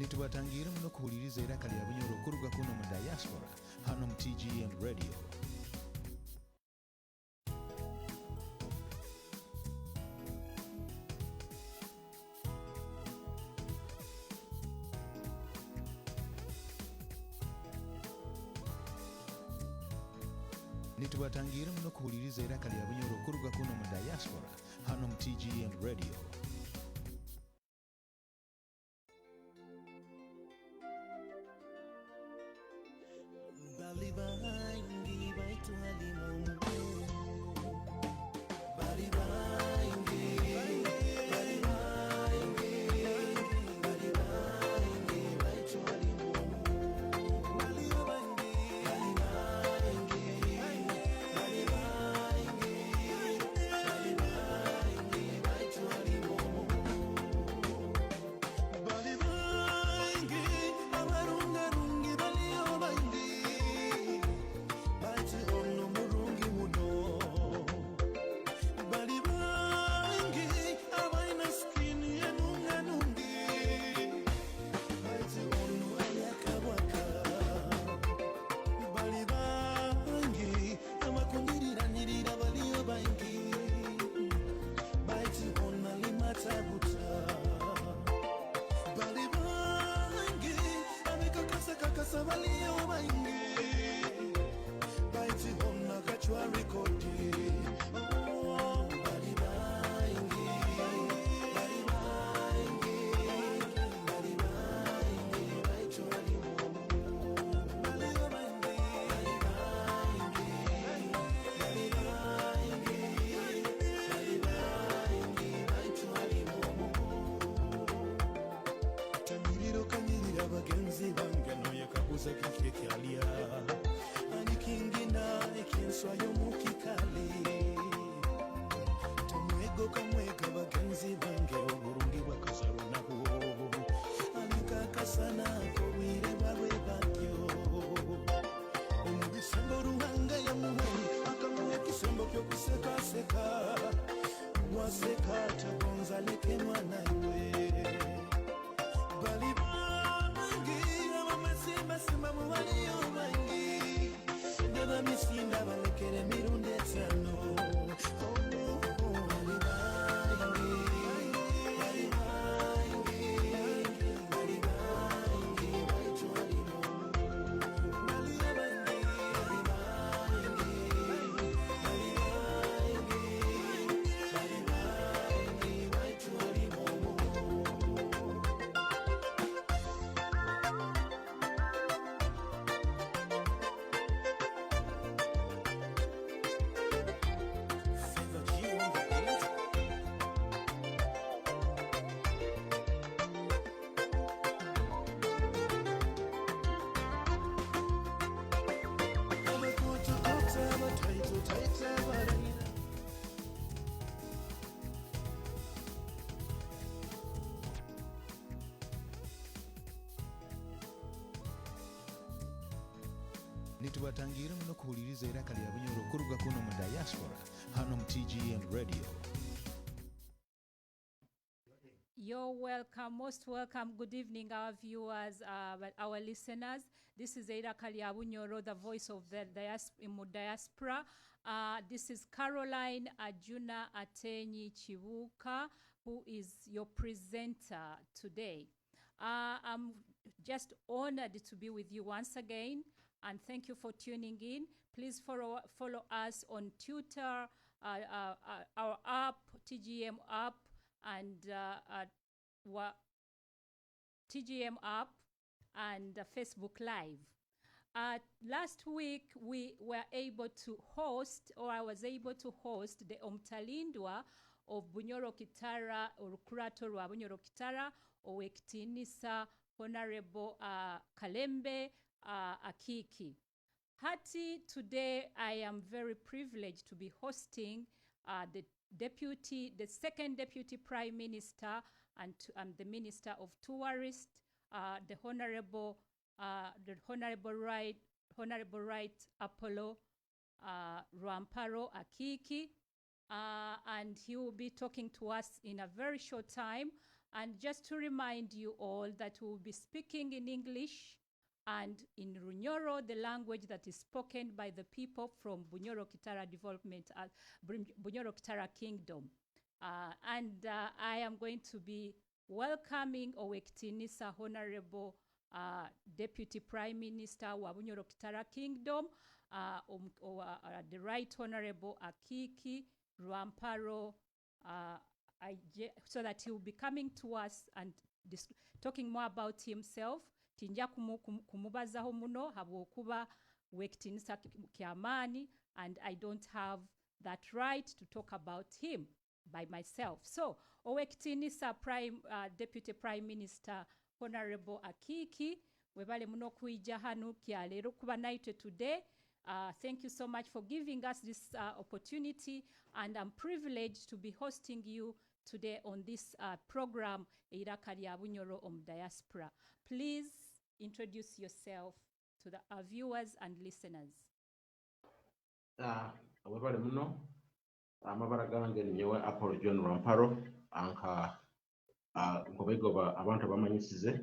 nitubatangira muno kuhuliriza iraka lya Bunyoro kuruga kuno mu diaspora hano mu TGM radio. nitubatangira muno kuhuliriza iraka lya Bunyoro kuruga kuno mu diaspora hano mu TGM radio. nitubatangira muno kuhuliriza iraka lya Bunyoro kuruga kuno mu diaspora hano mu TGM radio. You're welcome, most welcome. Good evening, our viewers, our listeners. This is Iraka lya Bunyoro, the voice of the diaspora. This is Caroline Ajuna Atenyi Chibuka, who is your presenter today. I'm just honored to be with you once again, and thank you for tuning in. Please follow us on Twitter, our app, TGM app, and TGM app, and Facebook Live. Last week, we were able to host, or I was able to host, the Omtalindwa of Bunyoro Kitara, or Kurato rwa Bunyoro Kitara, Owekitinisa Honorable Kalembe Akiiki. Today I am very privileged to be hosting the second Deputy Prime Minister and the Minister of Tourists, the Honorable Right Apollo Rwamporo Akiiki, and he will be talking to us in a very short time And just to remind you all that we'll be speaking in English and in Runyoro, the language that is spoken by the people from Bunyoro Kitara Development, Bunyoro Kitara Kingdom. I am going to be welcoming Owektinisa Honorable Deputy Prime Minister wa Bunyoro Kitara Kingdom, the Right Honorable Akiiki, Rwamporo, so that he will be coming to us and talking more about himself. Tinja kumubazaho muno habwokuba Owektinisa kyamaani, and I don't have that right to talk about him by myself. So Owektinisa Deputy Prime Minister Honorable Akiiki, webale muno kuija hanu kyalero kuba naite today. Thank you so much for giving us this opportunity, and I'm privileged to be hosting you today on this program, Eiraka lya Bunyoro Diaspora. Please introduce yourself to our viewers and listeners. Webale muno, amabara gange nyewe Apollo John Rwamporo, anka ngobegoba abantu bamanyisize.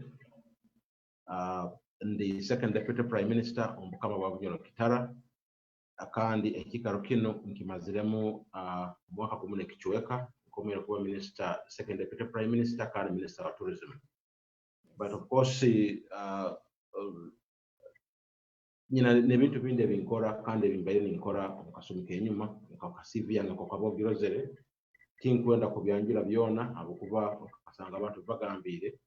The second Deputy Prime Minister omukama wa Bunyoro Kitara, akandi ekikaro kino nkimaziremu mwaka gumune kichweka komera kuba Minister, second Deputy Prime Minister kandi Minister of Tourism. But of course nebintu binde binkora kandi bimbaye ninkora mukasumika enyuma nkakasivya nkakabogirozere tinkwenda kubyanjira byona abukuba kasanga abantu bagambire,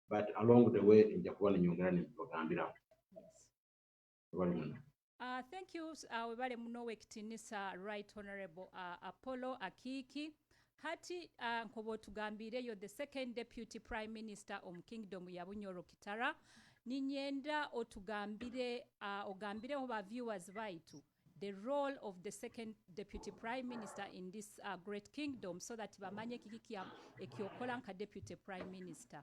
but along the way nja kuba ninyongera nibagambira. Thank you, webale muno Owektinisa Right Honorable Apollo Akiiki. Hati nkobo tugambire yo the second Deputy Prime Minister Kingdom ya Bunyoro Kitara. Ninyenda otugambire ogambire oba viewers baitu the role of the second Deputy Prime Minister in this great kingdom, so that bamanye kiki ekyokola nka Deputy Prime Minister.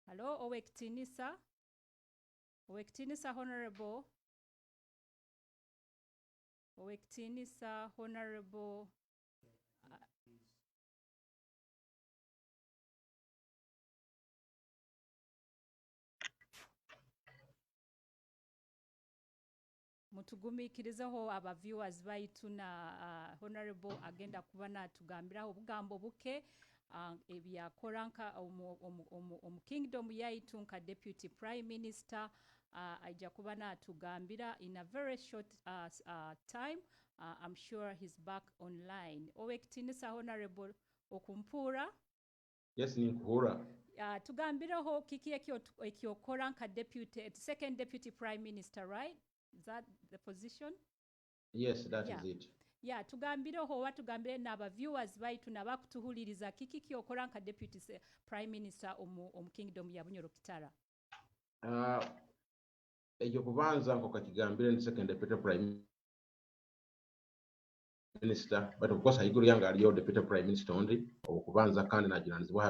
Hello, Owektinisa. Owektinisa Honorable. Owektinisa Honorable. Mutugumikirizeho aba viewers baitu na Honorable agenda kuba natugambiraho obugambo buke ebyakoranka omu kingdom yaitu nka Deputy Prime Minister aija kuba natugambira in a very short time. I'm sure he's back online. Owektinisa Honorable okumpura. Yes, ninkuhura. Tugambireho kiki ekyokora nka second Deputy Prime Minister, right? Is that the position? Yes, that is it. Yeah, tugambireho watugambire n'aba viewers baitu nabakutuhuliriza kiki kyokora nka Deputy Prime Minister omu Kingdom ya Bunyoro Kitara. Ekyo kubanza nko kakigambire ni second Deputy Prime Minister, but of course haiguru yanga aliyo Deputy Prime Minister only okubanza kandi nagiranizibwa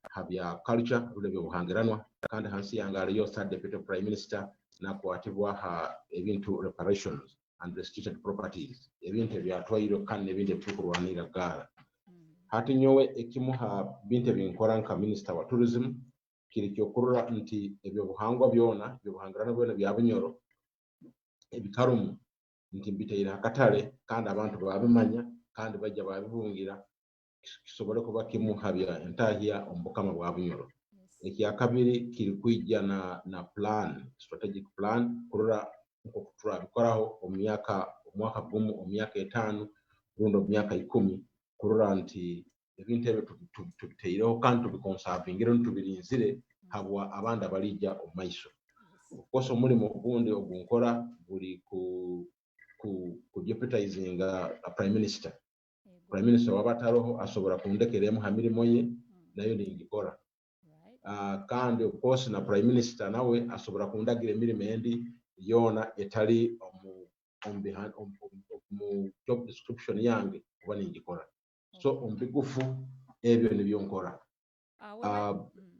habya culture rule buhangiranwa kandi hansi yanga aliyo third Deputy Prime Minister nakwatibwa ebintu reparations and restricted properties, ebintu byatwairo kandi ebintu bitukurwanira gara. Hati nyowe ekimuha binte binkora nka Minister wa Tourism kiri kyokurura nti ebyo buhangwa byona byo buhangirana byona bya Bunyoro ebikarumu nti mbiteira akatale kandi abantu babimanya kandi bajja babibungira kisobole kuba kimuha bya entahia ombukama bwa Bunyoro. Ekya-kabiri kiri kwijja na plan, strategic plan kurura nko turabikoraho omwaka gumu omyaka 5 rundo myaka 10 kurura nti ebintu ebyo tubiteireho kandi tubikonservingira ntubirinzire habwa abandi abalijja omaiso. Koso omulimo ogundi ogunkora buli ku deputizing a Prime Minister. Prime Minister wabataroho asobora kundekeremu hamirimo ye nayo ningikora. Kandi of course na Prime Minister nawe asobora kundagira emirimo endi yona etali mu job description yange kuba ningikora. So ombigufu ebyo nibyo nkora.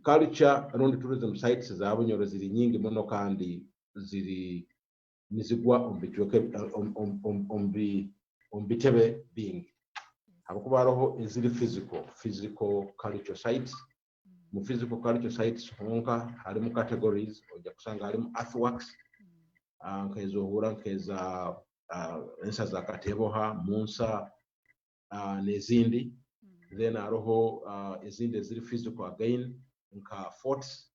Culture around tourism sites za Bunyoro ziri nyingi muno kandi ziri nizigwa ombitebe bingi hakuba roho ezili physical culture sites mu physical culture sites honka halimu categories oja kusanga halimu earthworks nkezohura nkeza ensa za kateboha munsa nezindi then aroho ezindi ezili physical again nka forts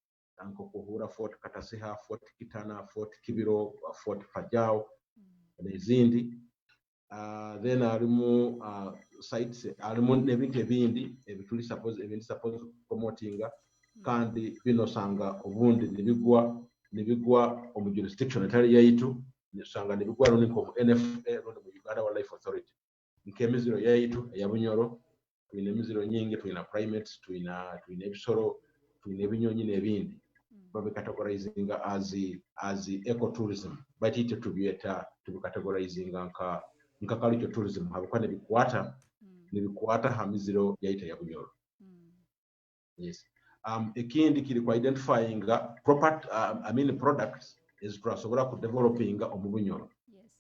nko kuhura fort Katasiha, fort Kitana, fort Kibiro, fort Pajao nezindi then halimu sites halimu nebintu ebindi ebituli suppose promotinga kandi binosanga obundi nibigwa omu jurisdiction etali yaitu nisanga nibigwa rundi nko NFA rundi mu Uganda Wildlife Authority nk'emiziro yaitu eya Bunyoro tuyina emiziro nyingi tuyina primates tuyina ebisoro tuyina ebinyonyi n'ebindi babe categorizing as ecotourism batite tubicategorizing nka cultural tourism habukwa nebikwata hamiziro yaita ya Bunyoro. Yes. Ekindi kiri ku identifying products is turasobora ku developing omu Bunyoro.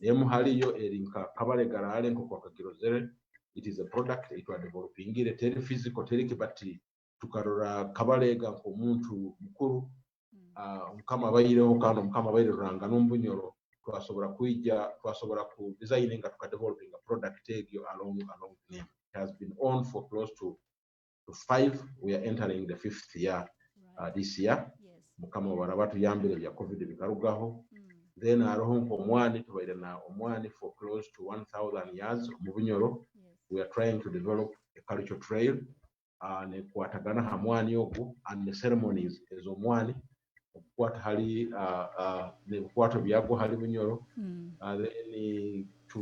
Emu haliyo erinka kabale garale nko kwa Kagirozere. It is a product it was developing ile teri physical teri kibati tukarora kabalega nko muntu mukuru mukama bayireho kandi mukama bayire ranga n'Obunyoro twasobora ku designing tuka developing a product egyo along the name. It has been on for close to 5. We are entering the 5th year this year. Mukama barabatu yambire bya COVID bikarugaho. Then aroho omwani tubaire na omwani for close to 1000 years mu Bunyoro. We are trying to develop a cultural trail ne kwatagana hamwani ogu and the ceremonies ezo mwani kwata hali ne kwato byago hali Bunyoro then to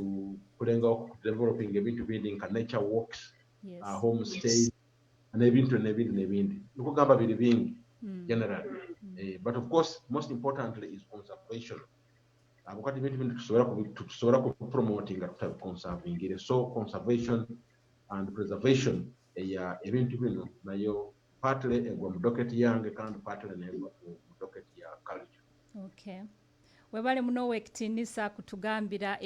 kulenga developing ebintu building nature walks homestay nebindi nikugamba biri bingi generally but of course most importantly is conservation abukati bintu tusobora ku promoting conserving so conservation and preservation ya ebintu bino nayo partly egwa mu docket yange kandi partly negwa mu docket ya culture. Okay, webale muno wekitinisa kutugambira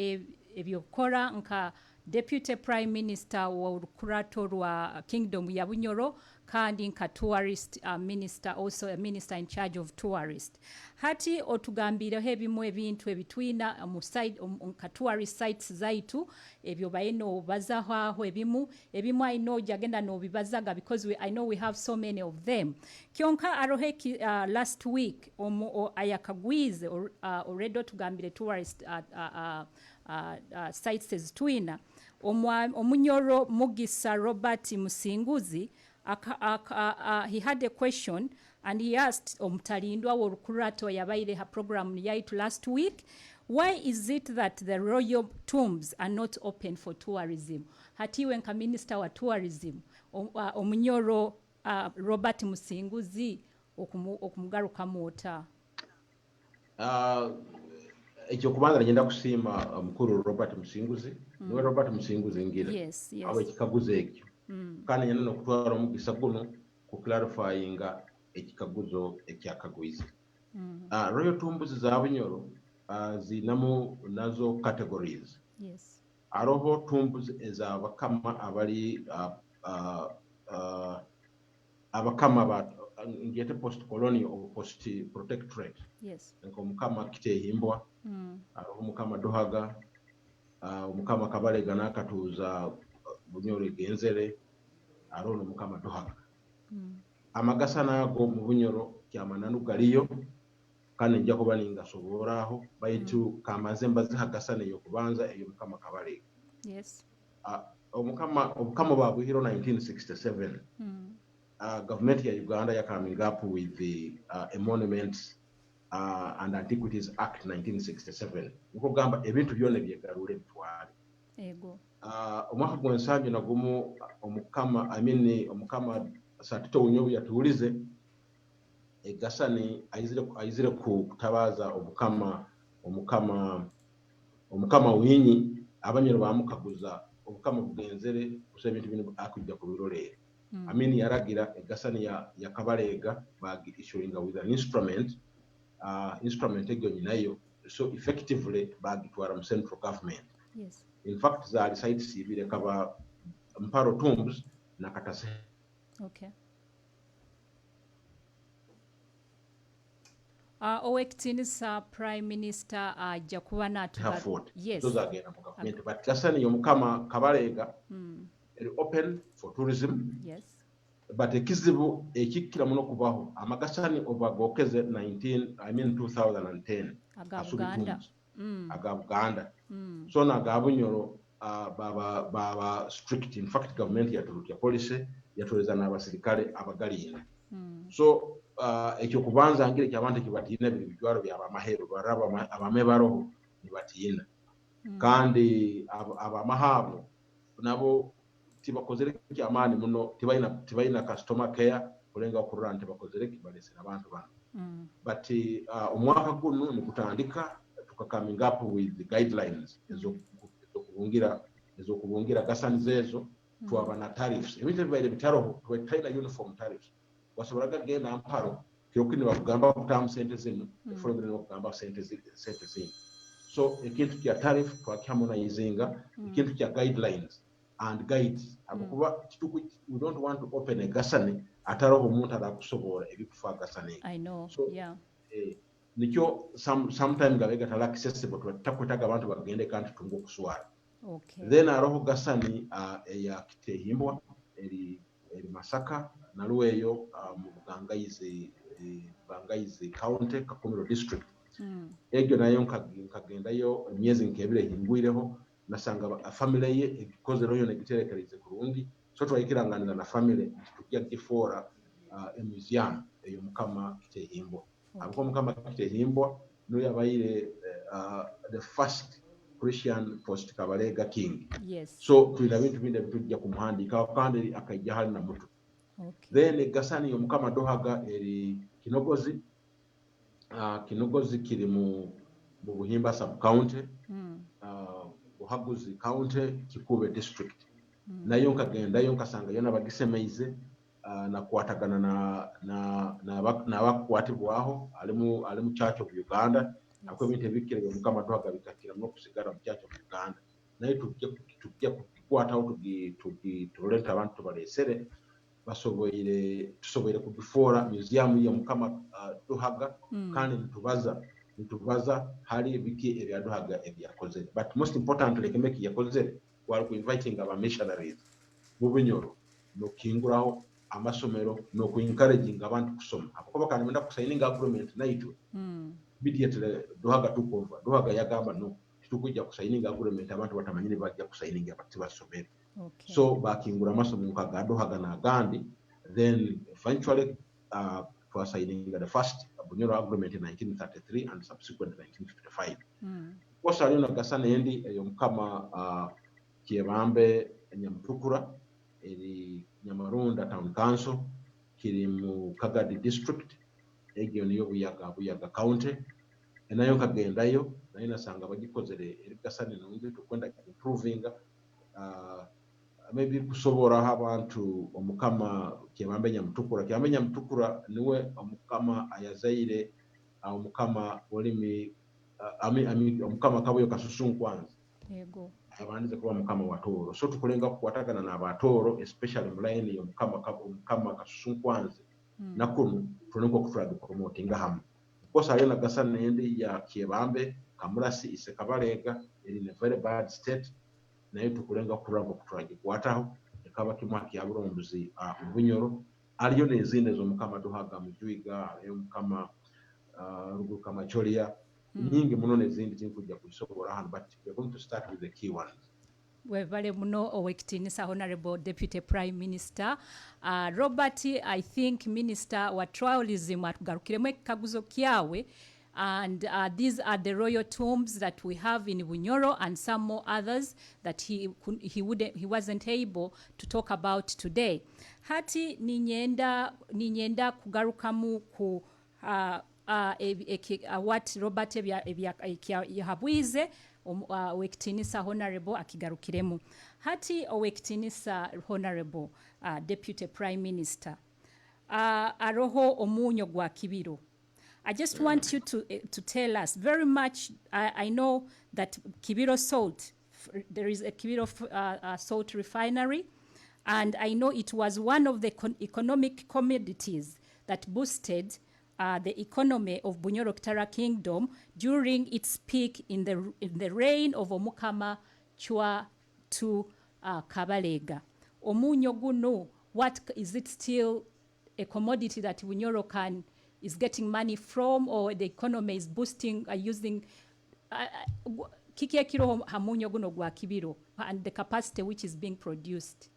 ebyokora nka Deputy Prime Minister wa Rukurato rwa Kingdom ya Bunyoro kandi nka tourist minister, also a minister in charge of tourist. Hati otugambira hebimu ebintu ebitwina mu side nka tourist sites zaitu ebyo bayino bazaho ebimu I know jagenda no bibazaga because I know we have so many of them. Kionka aroheki last week ayakagwize already tugambire tourist sites ezitwina Omunyoro Mugisa Robert Musinguzi he had a question and he asked Omutalindwa wa Rukurato yabaire ha program yaitu last week, why is it that the royal tombs are not open for tourism? Hatiwe nka minister wa tourism Omunyoro Robert Musinguzi okumugaruka mota ekyo kubanga ngenda kusima mukuru Robert Musinguzi niwe Robert Musinguzi ngira awe kikaguze ekyo kandi nyana nokutwara omugisa guno ku clarifying ekikaguzo ekyakagwize royal tombs za Bunyoro zinamu nazo categories. Aroho tombs eza bakama abali abakama ba ngete post colonial or post protectorate nko mukama kitehimbwa aroho mukama Dohaga mukama Kabalega nakatuza Bunyoro genzere arono mukama Dohaga amagasa nago mu Bunyoro kyamananu galiyo kandi njja kuba ninga soboraho baitu kamaze mbazi hagasane yo kubanza eyo mukama Kabalega obukama ba Buhiro 1967 government ya Uganda ya coming up with the a Monuments and Antiquities Act 1967 ukugamba ebintu byone byegarule bitwale omwaka gwensanju nagumu omukama omukama Satito Unyobu yatuulize egasani ayizire kutabaza omukama Winyi Abanyoro bamukaguza obukama bugenzere kusa ebintu bino akujja ku birolere yaragira egasani ya Kabalega bagi issuing with an instrument egyo nyinayo so effectively bagitwara mu central government. Yes. In fact zaali sites ibiri kaba Mparo Tombs na Katase. Okay. Owektinisa Prime Minister ajja kuba n'atuga. Yes. Those are again mu government. But Kasani yomukama Kabalega open for tourism. Yes. But ekizibu ekikkira muno kubaho amagasani obagokeze 2010 Agabuganda. Agabuganda. So na Bunyoro baba strict. In fact government yatulutya policy yatuleza n'abasirikale abagalinda. So ekyo kubanza ngire ky'abantu kibatina bijwaro byaba mahero baraba abamebaroho nibatina kandi abamahabo nabo tibakozere kyamani muno tibaina customer care kulenga kurura tibakozere kibalesera abantu bano. But omwaka guno nikutandika tukakaming up with the guidelines ezokubungira gasani zezo twaba na tariffs ebintu bibaire bitaroho twetaina uniform tariffs wasoboraga genda Mparo kyokini bakugamba kutamu sente zino fologere bakugamba sente zino. So ekintu kya tariff twakyamonaizinga ekintu kya guidelines and guides abakuba we don't want to open a gasani ataroho omuntu arakusobora ebikufa gasani. I know. So, yeah. Nikyo sometimes gabega tala accessible takwetaga abantu bagende kanti tungo kuswara. Okay. Then aroho gasani ya Kitehimbwa eri Masaka naluweyo mu Bangaizi County Kakumiro District. Egyo nayo nkagendayo emyezi nkebire hingwireho nasanga family ye because royo negiterekereze kurungi so twayikiranganira na family tukya gifora a museum eyo mukama Kitehimbwa. Abako mukama Kitehimbwa no yabayire the first Christian post Kabalega king. Yes. So tulina bintu binde bitujja kumuhandika kandi akajja hali na mutu. Okay. Then gasani yomukama dohaga eri Kinogozi. Kinogozi kiri mu Buhimba sub county. Buhaguzi county Kikube district. Nayo nkagenda yo nkasanga yona bagisemeize na kwatagana na bakwatibwaho ali mu Church of Uganda. Akwe bintu bikire yomukama dohaga bikakira no kusigara mu Church of Uganda. Nayo tujja kukwata aho tugitolenta abantu balesere tusoboire kubifora museum ya mukama dohaga kandi nitubaza hali biki ebyadohaga ebyakozere. But most importantly kemeki yakozere wali ku inviting aba missionaries mu Bunyoro no kinguraho amasomero no ku encouraging abantu kusoma abakoba kandi menda kusigning agreement naito immediately dohaga tukova dohaga yagamba no tukujja kusigning agreement abantu batamanyire bajja kusigning abati basomere. Okay. So bakingura amasomo kagadohaga na gandi then eventually for signing the first Bunyoro agreement in 1933 and subsequent 1955. Kosa alina gasana endi yomukama Kyebambe Nyamutukura eri Nyamarunda Town Council kiri mu Kagadi district egyo niyo buyaga county enayo kagendayo nayo nasanga bagikozere eri gasana nungi tukwenda improving maybe kusobora abantu omukama Kyebambe Nyamutukura niwe omukama ayazaire omukama olimi omukama Kabuyo Kasusu kwanza. Yego. Abandize kuba mukama watoro so tukulenga kukwatagana n'abatoro especially mulaini omukama Kasusu kwanza nakunu tuleko kutwala promoting hamu kosa yona gasana endi ya Kyebambe Kamurasi Isekabalega in a very bad state nayo tukulenga kuramba kutwaje kwataho ekaba kimwaki ya Bulondozi mu Bunyoro aliyo nezinde zo mukama dohaga mu Juiga ayo mukama Ruguka Macholia nyingi muno nezindi zinkujja kuisobora hano but we're going to start with the key ones. Wevale muno Owektinisa Honorable Deputy Prime Minister Robert, I think Minister wa Tourism atugarukiremu ekikaguzo kyawe. And these are the royal tombs that we have in Bunyoro and some more others that he wasn't able to talk about today. Hati ninyenda kugarukamu ku what Robert yahabwize Owektinisa Honorable akigarukiremu. Hati Owektinisa Honorable Deputy Prime Minister aroho omunyo gwa kibiro I just want you to tell us very much. I know that Kibiro salt, there is a Kibiro salt refinery, and I know it was one of the economic commodities that boosted the economy of Bunyoro Kitara Kingdom during its peak in the reign of Omukama Chwa to Kabalega. Omunyo guno, what is it still a commodity that Bunyoro is getting money from, or the economy is boosting using kikia kiro hamunyo guno gwa Kibiro and the capacity which is being produced?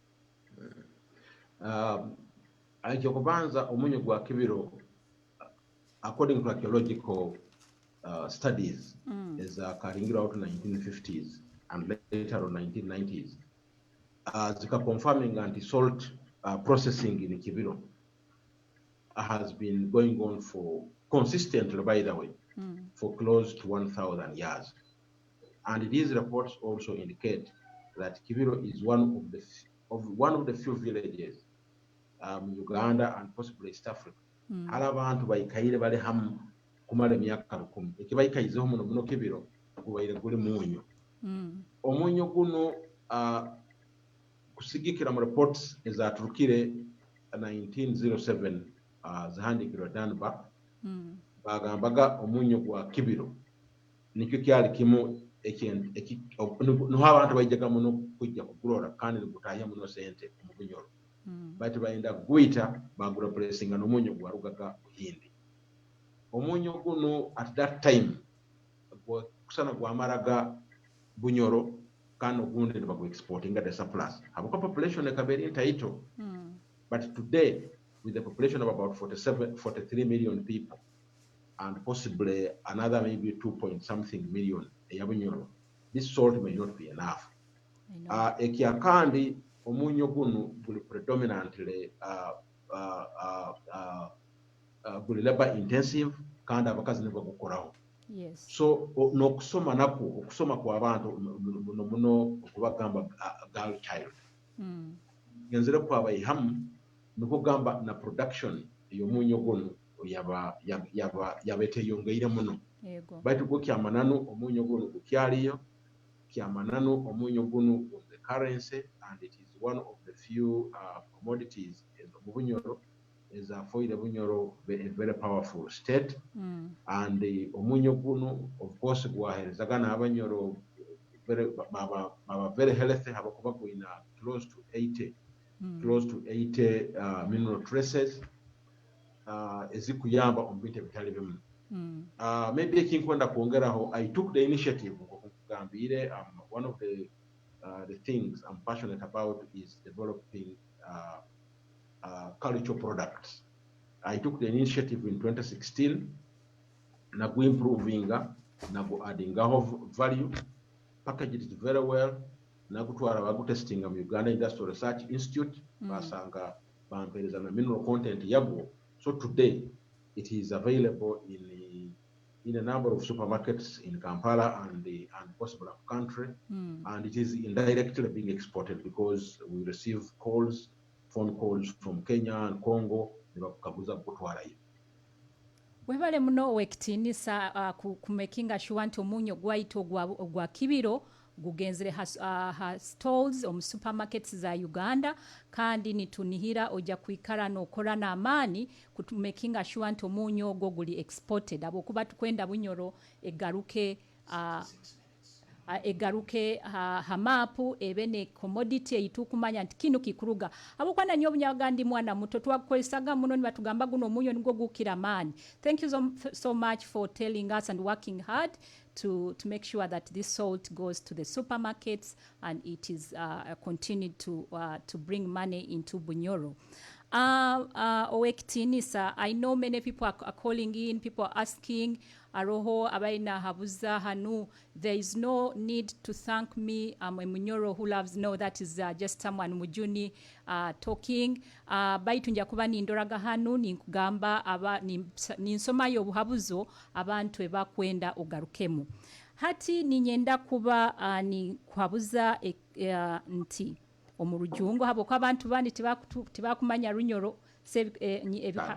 Kubanza omunyo gwa Kibiro, according to archaeological studies, is carrying out 1950s and later on 1990s. Zika confirming anti-salt processing in Kibiro has been going on for consistently, by the way, for close to 1,000 years. And these reports also indicate that Kibiro is one of the few villages, Uganda and possibly East Africa. Abantu bayikaire bali hamu kumala emyaka 10. Ekibayikaizeho muno Kibiro gubaire guli munyo. Omunyo guno kusigikira mu reports ezaturukire 1907 zihandikirwa Danba bagambaga omunyo gwa Kibiro nikyo kyali kimu niho abantu bayjaga muno kujja kugulora kandi nigutahya muno sente mu Bunyoro. Bati bayenda gwita bagura placinga n'omunyo gwa Rugaga Buhindi. Omunyo guno at that time kusana gwamaraga Bunyoro kandi ogundi nibagu exporting at the surplus. Habuka population ekaberi entaito. But today, with the population of about 43 million people, and possibly another maybe 2-point-something million, this salt may not be enough. Ekiakandi omunyo guno will predominantly labor intensive kandi abakazi nibo gukoraho. Yes. So nokusoma nako okusoma kwa abantu muno okubagamba girl child. Genzere kwa bayihamu nukugamba na production yomunyo guno yabete yongeire muno. Baitu go kyamananu omunyo guno gukyaliyo, kyamananu omunyo guno the currency, and it is one of the few commodities in Bunyoro is for the Bunyoro a very powerful state. And the omunyo guno of course gwaherezagana abanyoro very healthy, have close to 80 mineral traces ezikuyamba ombite bitali bimu. Maybe ekinkwenda kuongeraho, I took the initiative okugambire one of the things I'm passionate about is developing cultural products. I took the initiative in 2016 nagu improving nagu adding value, package it very well, nagutwara bagutesting mu Uganda Industrial Research Institute basanga bampereza na mineral content yabo. So today it is available in a number of supermarkets in Kampala and possible country, and it is indirectly being exported because we receive phone calls from Kenya and Congo. Webale muno wekitinisa kumekinga sure nti omunyo gwaito gwa Kibiro gugenzere ha stalls omu supermarkets za Uganda kandi nitunihira oja kwikara nokora na amani kutumekinga sure nti omunyo gwo guli exported abokuba tukwenda Bunyoro egaruke hamapu ebene commodity eitukumanya nti kinu kikuruga abukwana nyo bunyagandi mwana muto twakwesaga muno nibatugamba guno omunyo nigwo gukira mani. Thank you so much for telling us and working hard to make sure that this salt goes to the supermarkets and it is continued to bring money into Bunyoro. Owekitinisa, I know many people are calling in, people are asking aroho abaina habuza hanu. There is no need to thank me. I'm a Bunyoro who loves. No, that is just someone mujuni talking. Baitu njakuba ni ndoraga hanu ni kugamba ni nsoma yo buhabuzo abantu ebakwenda ogarukemu. Hati ninyenda kuba ni kwabuza nti omurujungo habo kwa abantu bandi tibakumanya Runyoro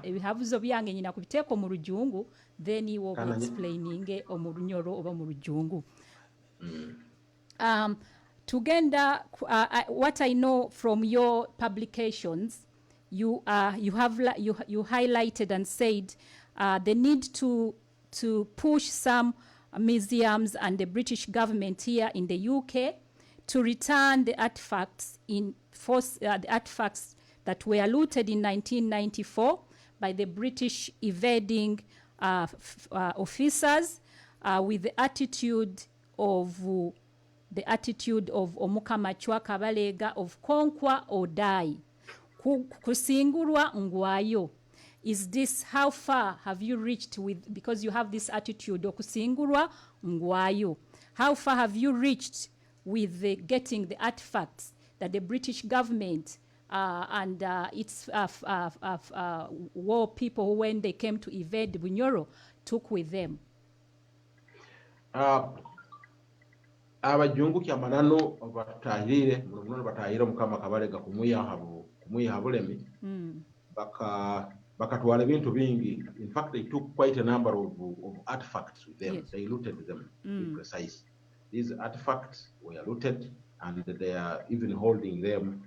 ebihabuzo byange nyina kubiteeka omu rujungu then iwe oba explaining omu runyoro oba mu rujungu. Tugenda, what I know from your publications, you highlighted and said the need to push some museums and the British government here in the UK to return the artifacts the artifacts that were looted in 1994 by the British invading officers with the attitude of omukama chwaka balega of conquer or die. Kusingurwa ngwayo. Is this, how far have you reached with, because you have this attitude of kusingurwa ngwayo, how far have you reached with getting the artifacts that the British government and its war people, when they came to invade Bunyoro, took with them? Abajungu kyamanano batahirire muno batahira mukama kabalega kumuyihabulemi bakatwala ebintu bingi. In fact, they took quite a number of artifacts with them. Yes. They looted them, to be precise. These artifacts were looted and they are even holding them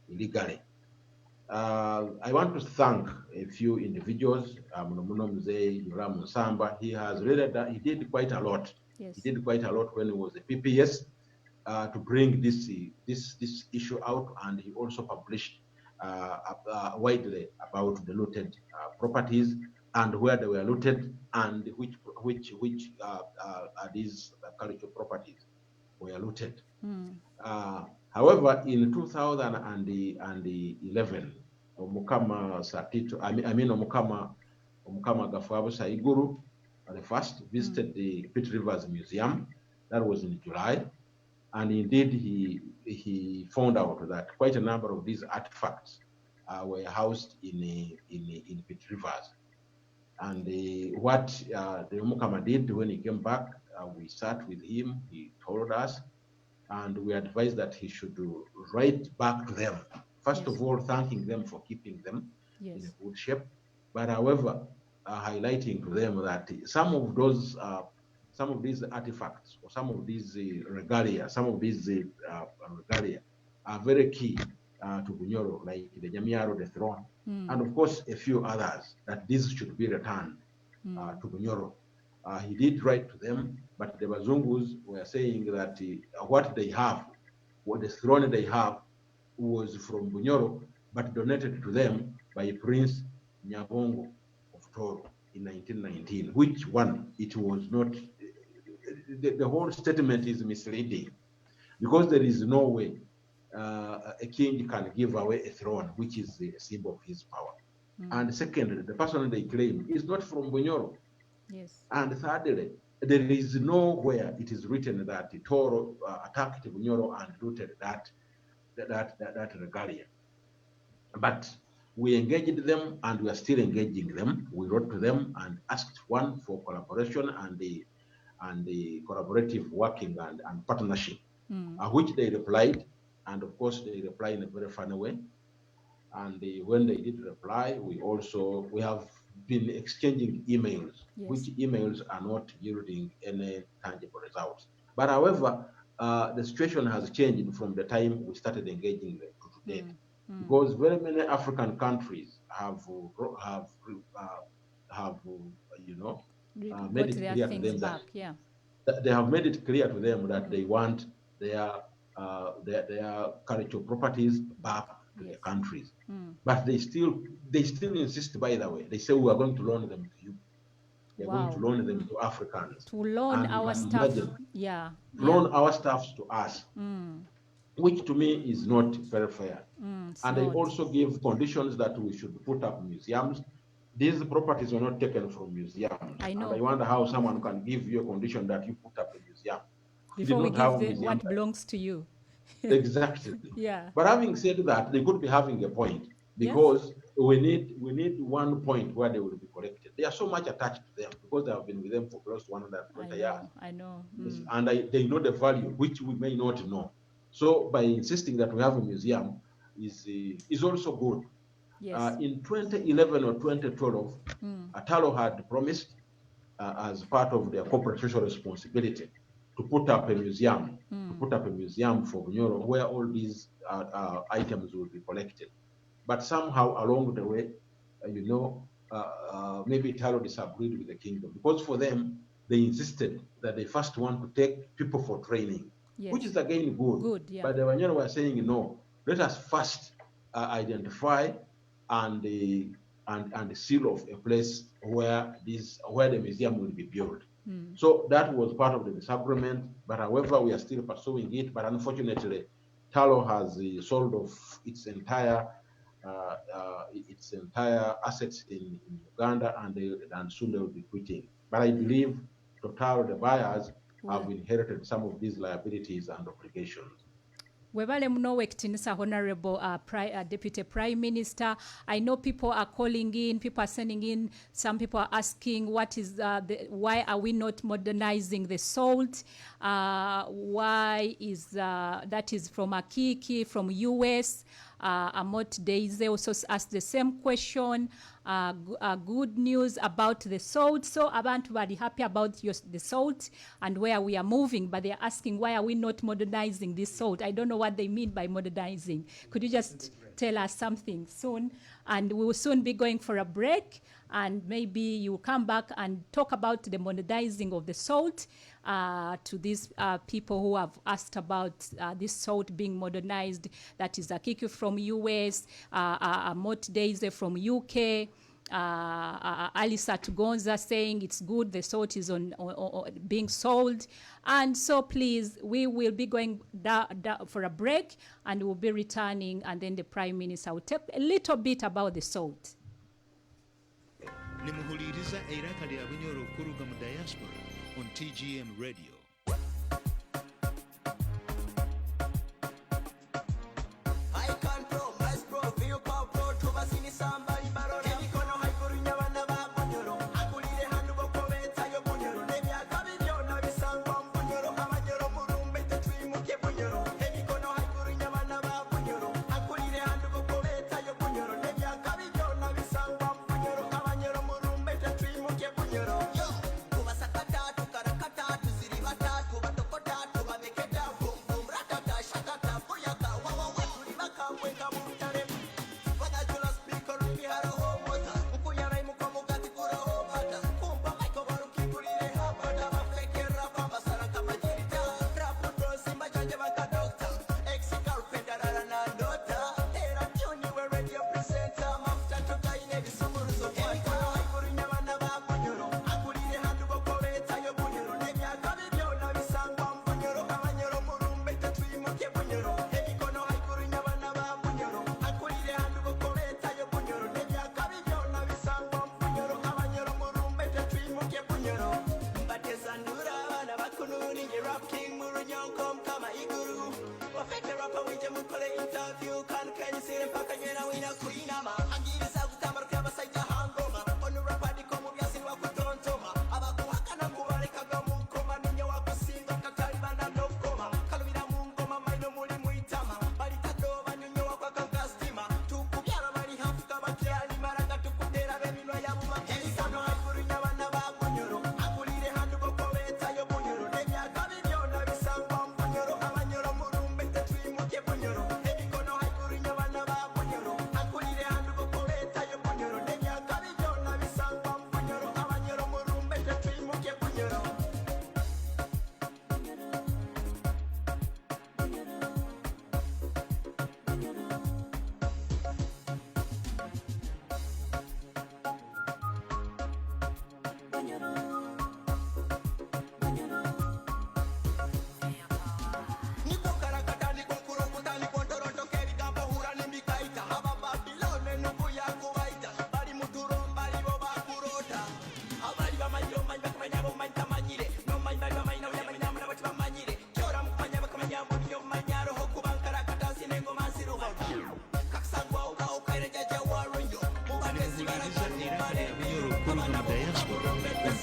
illegally. I want to thank a few individuals. He has really done, he did quite a lot. Yes. He did quite a lot when he was a PPS to bring this issue out, and he also published widely about the looted properties and where they were looted and which these cultural properties were looted. However, in 2011, Omukama Satito, Omukama Gafuabo Saiguru, the first visited the Pitt Rivers Museum. That was in July, and indeed he found out that quite a number of these artifacts were housed in Pitt Rivers. And what the Omukama did when he came back, we sat with him. He told us, and we advised that he should write back to them. First of all, thanking them for keeping them in a good shape, but however, highlighting to them that some of these artifacts or some of these regalia, regalia are very key to Bunyoro, like the Nyamiaro, the throne, and of course a few others, that these should be returned to Bunyoro. He did write to them, but the Bazungus were saying that what they have, what the throne they have, was from Bunyoro, but donated to them by Prince Nyabongo of Toro in 1919. Which one? It was not. The whole statement is misleading, because there is no way a king can give away a throne, which is the symbol of his power. And secondly, the person they claim is not from Bunyoro. Yes. And thirdly, there is nowhere it is written that the Toro attacked Bunyoro and looted that regalia. But we engaged them, and we are still engaging them. We wrote to them and asked one for collaboration and the collaborative working and partnership, which they replied, and of course they reply in a very funny way. And when they did reply, we have been exchanging emails, which emails are not yielding any tangible results. But however, the situation has changed from the time we started engaging them to today, because very many African countries have made it clear to them that they have made it clear to them that they want their cultural properties back to their countries. But they still insist, by the way. They say, we are going to loan them to you. They're going to loan them to Africans. To loan our stuff. Loan our stuff to us. Which to me is not very fair. And they also give conditions that we should put up museums. These properties were not taken from museums. I know. And I wonder how someone can give you a condition that you put up a museum. Before we give what belongs to you. Exactly. But having said that, they could be having a point, because we need one point where they will be collected. They are so much attached to them because they have been with them for close to 120 years. I know. And they know the value, which we may not know. So by insisting that we have a museum is also good. Yes. In 2011 or 2012, Atalo had promised, as part of their corporate social responsibility, to put up a museum, for Bunyoro, where all these items will be collected. But somehow along the way, maybe Talo disagreed with the kingdom, because for them, they insisted that they first want to take people for training, Yes. which is again good. Good, yeah. But the Bunyoro were saying, no, let us first identify and seal of a place where the museum will be built. So that was part of the disagreement. But however, we are still pursuing it. But unfortunately, Talo has sold off its entire assets in Uganda, and soon they will be quitting. But I believe Total, the buyers, have inherited some of these liabilities and obligations. Webale muno wekitinisa Honorable Deputy Prime Minister. I know people are calling in, people are sending in, some people are asking why are we not modernizing the salt? Why is that is from Akiiki, from US. Amot Daisy also asked the same question. Good news about the salt. So abantu bari happy about the salt and where we are moving, but they're asking why are we not modernizing this salt? I don't know what they mean by modernizing. Could you just tell us something soon? And we will soon be going for a break, and maybe you come back and talk about the modernizing of the salt to these people who have asked about this salt being modernized. That is Akiiki from US, Amot Daisy from UK, Alisa Tugonza saying it's good, the salt is on being sold. And so please, we will be going for a break, and we'll be returning, and then the Prime Minister will talk a little bit about the salt. Nimuhuliriza iraka lya Bunyoro kuruga mu diaspora on TGM Radio.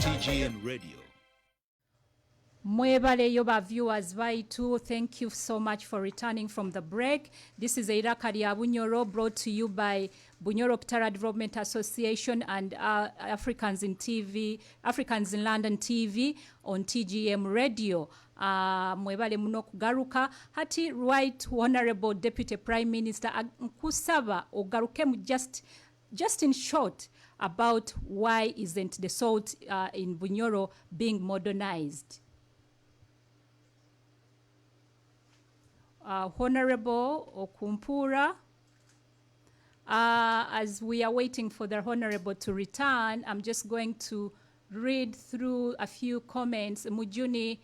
TGM Radio. Mwebaleyo ba viewers baitu, thank you so much for returning from the break. This is Eiraka lya Bunyoro, brought to you by Bunyoro Kitara Development Association and Africans in London TV on TGM Radio. Mwebale muno kugaruka hati Right Honorable Deputy Prime Minister nkusaba ogarukemu just in short about why isn't the salt in Bunyoro being modernized. Honorable Okumpura, as we are waiting for the Honorable to return, I'm just going to read through a few comments. Mujuni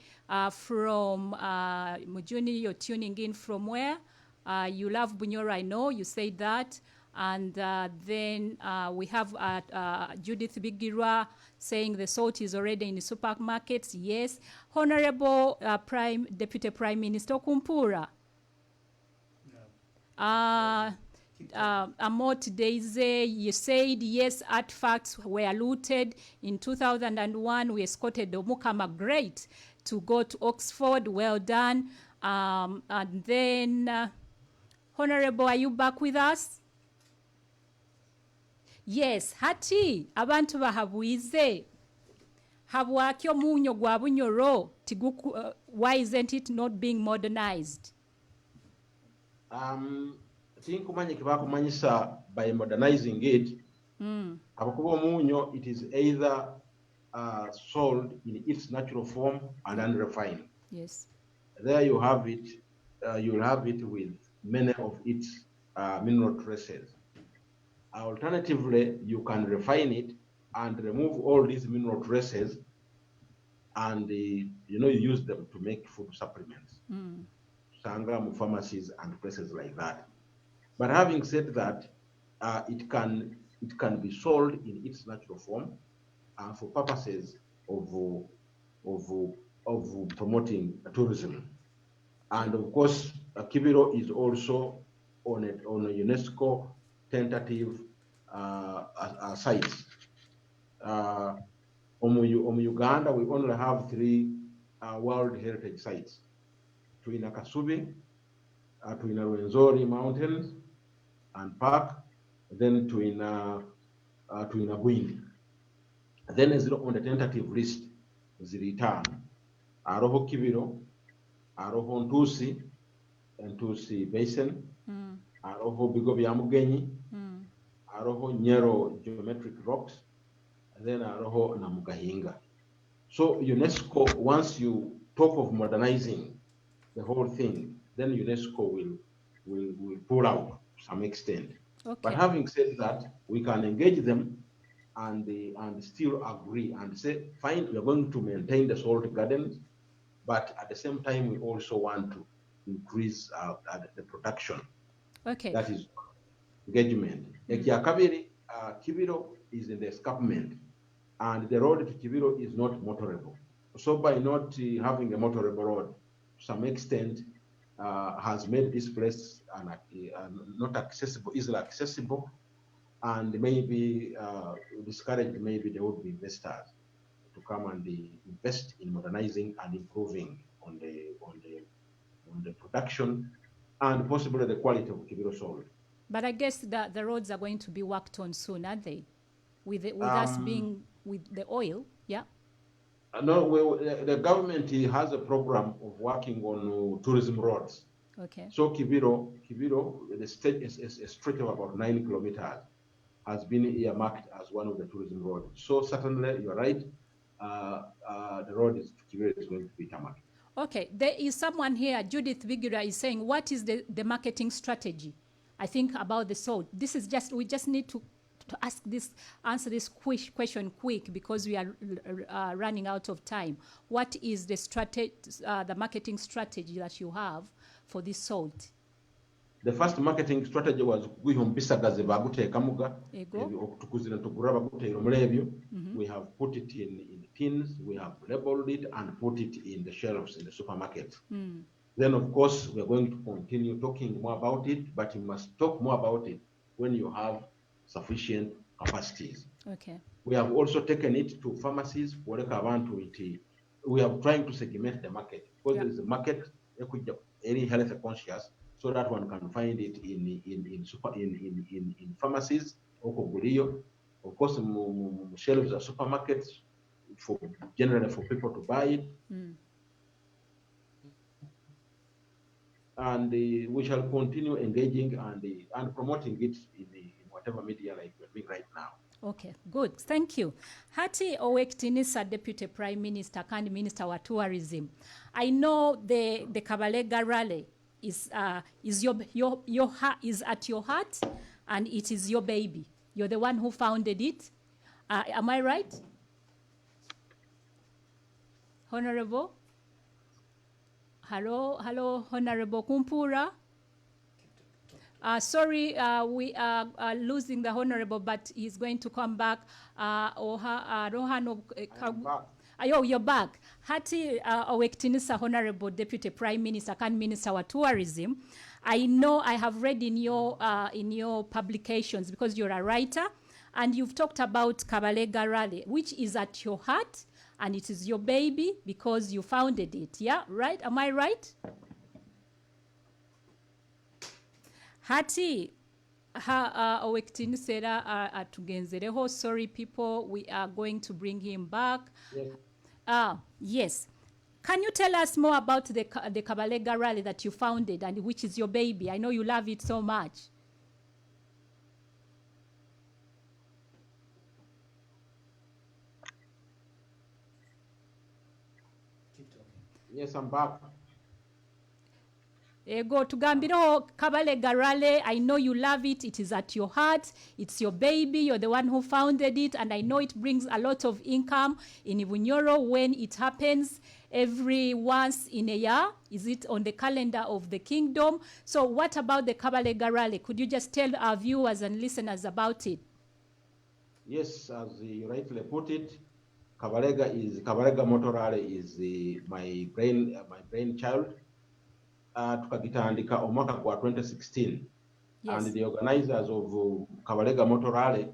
Mujuni, you're tuning in from where? You love Bunyoro, I know, you said that. And then we have Judith Bigirwa saying the salt is already in the supermarkets. Yes. Honorable Deputy Prime Minister Okumpura. Amot Daisy, you said yes, artifacts were looted. In 2001, we escorted Omukama Great to go to Oxford. Well done. And then, Honorable, are you back with us? Yes, hati, abantu bahabwize. Habwakyo munyo gwa Bunyoro, why isn't it not being modernized? Tinkumanye kibakumanyisa by modernizing it. Abakuba omunyo, it is either sold in its natural form and unrefined. Yes. There you have it. You'll have it with many of its mineral traces. Alternatively, you can refine it and remove all these mineral traces, and you use them to make food supplements. Sangam pharmacies and places like that. But having said that, it can be sold in its natural form for purposes of promoting tourism. And of course, Kibiro is also on a UNESCO tentative sites. Uganda, we only have 3 World Heritage Sites. Tuina Kasubi, Tuina Rwenzori Mountains and Park, then Tuina Bwindi. Then is on the tentative list, Ziritan, Aroho Kibiro, Aroho Ntusi Basin, Aroho Bigobiamugenyi, Aroho Nyero Geometric Rocks, and then Aroho Namugahinga. So UNESCO, once you talk of modernizing the whole thing, then UNESCO will pull out to some extent. Okay. But having said that, we can engage them and still agree and say, fine, we are going to maintain the salt gardens, but at the same time, we also want to increase the production. Okay. That is engagement. Kibiro is in the escarpment, and the road to Kibiro is not motorable. So by not having a motorable road, to some extent, has made this place not accessible, easily accessible, and maybe discouraged maybe there would be investors to come and invest in modernizing and improving on the production and possibly the quality of Kibiro salt. But I guess that the roads are going to be worked on soon, aren't they? With us being with the oil, yeah. No, the government has a program of working on tourism roads. Okay. So Kibiro, the state is a stretch of about 9 kilometers, has been earmarked as one of the tourism roads. So certainly, you're right. The road to Kibiro is going to be tarmacked. Okay, there is someone here, Judith Bigira, is saying, what is the marketing strategy? I think about the salt. This is we just need to answer this question quick because we are running out of time. What is the marketing strategy that you have for this salt? The first marketing strategy was we have put it in tins, we have labeled it and put it in the shelves in the supermarket. Then of course we're going to continue talking more about it, but you must talk more about it when you have sufficient capacities. Okay. We have also taken it to pharmacies, we are trying to segment the market because there is a market very health conscious, so that one can find it in pharmacies or Koguriyo, of course, shelves of supermarkets for generally for people to buy it. And we shall continue engaging and promoting it in whatever media like we're doing right now. Okay, good. Thank you. Hati Owektinisa, Deputy Prime Minister and Minister of Tourism. I know the Kabalega rally is at your heart, and it is your baby. You're the one who founded it. Am I right? Honorable? Hello, Honorable Kumpura. Sorry, we are losing the Honorable, but he's going to come back. Rohano, you're back. Hati Owektinisa, Honorable Deputy Prime Minister and Minister of Tourism. I know I have read in your publications, because you're a writer, and you've talked about Kabalega Rally, which is at your heart, and it is your baby because you founded it. Yeah, right? Am I right? Hati Owektinisa atugenzereho. Sorry, people, we are going to bring him back. Yes. Yes. Can you tell us more about the Kabalega Rally that you founded and which is your baby? I know you love it so much. Yes, I'm back. Go to Gambino Kabalega Rally. I know you love it. It is at your heart. It's your baby. You're the one who founded it. And I know it brings a lot of income in Bunyoro when it happens every once in a year. Is it on the calendar of the kingdom? So what about the Kabalega Rally? Could you just tell our viewers and listeners about it? Yes, as you rightly put it, Kabalega Motor Rally is my brainchild. Tukagitandika omwaka kwa 2016. Yes. And the organizers of Kabalega Motor Rally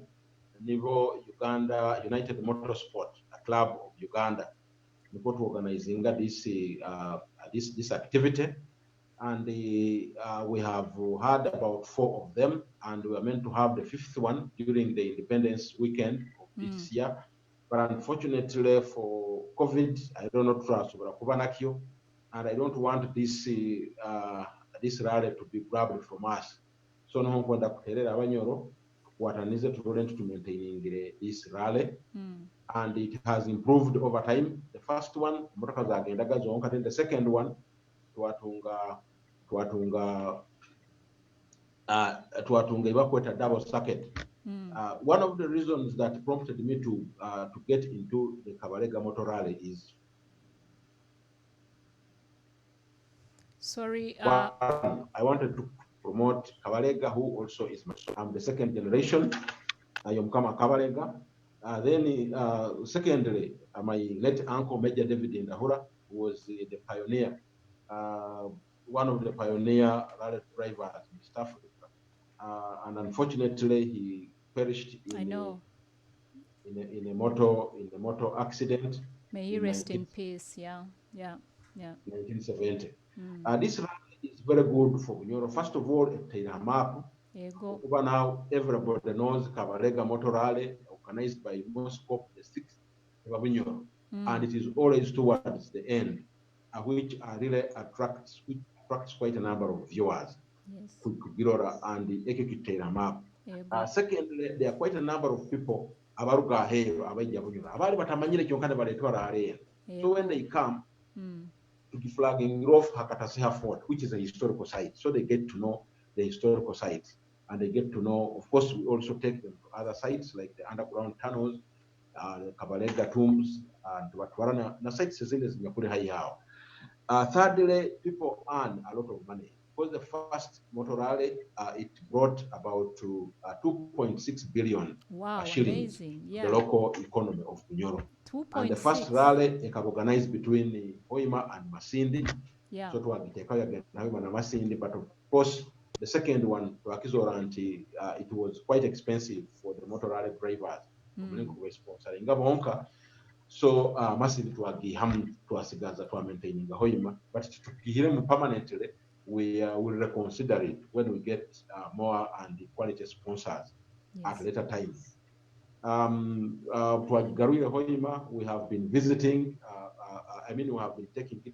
nivo Uganda United Motorsport, a club of Uganda, nivo to organizing this activity. And we have had about 4 of them, and we are meant to have the 5th one during the Independence weekend of this year. But unfortunately for COVID, I don't know Kubanakyo, and I don't want this rally to be grabbed from us. So no kwenda kuterera abanyoro watanize to maintaining this rally. And it has improved over time. The first one, then the second one, twatunga evacuate double circuit. One of the reasons that prompted me to get into the Kabalega Motor Rally is I wanted to promote Kabalega, who also is I'm the second generation. I am Kama Kabalega. Then secondly, my late uncle Major David Indahura was the pioneer, one of the pioneer rally drivers in East Africa. And unfortunately, he perished in a motor accident. May he rest in peace. Yeah. 1970. This rally is very good for Bunyoro. First of all, it's a map. Now everybody knows Kabalega Motor Rally, organized by Moscow, the 6th of Bunyoro, and it is always towards the end, which really attracts quite a number of viewers. Yes. And the Akiiki map. Secondly, there are quite a number of people abaruga hero abajja Bunyoro abali batamanyire kyonkana baletwala arena. So when they come to the flagging off Hakataseha Fort, which is a historical site, so they get to know the historical sites, and they get to know, of course, we also take them to other sites like the underground tunnels, the Kabalega tombs, and Watwarana, the sites is in the thirdly, people earn a lot of money. Because the first motor rally, it brought about 2.6 billion shillings to the local economy of Bunyoro. And the first rally it organized between Hoima and Masindi. So to Masindi, but of course the second one to Akizoranti, it was quite expensive for the motor rally drivers. so massive twagihamu twasigaza maintaining hoima, but tukihire permanently we will reconsider it when we get more and quality sponsors at later time. Twagarwire hoima, we have been visiting, we have been taking it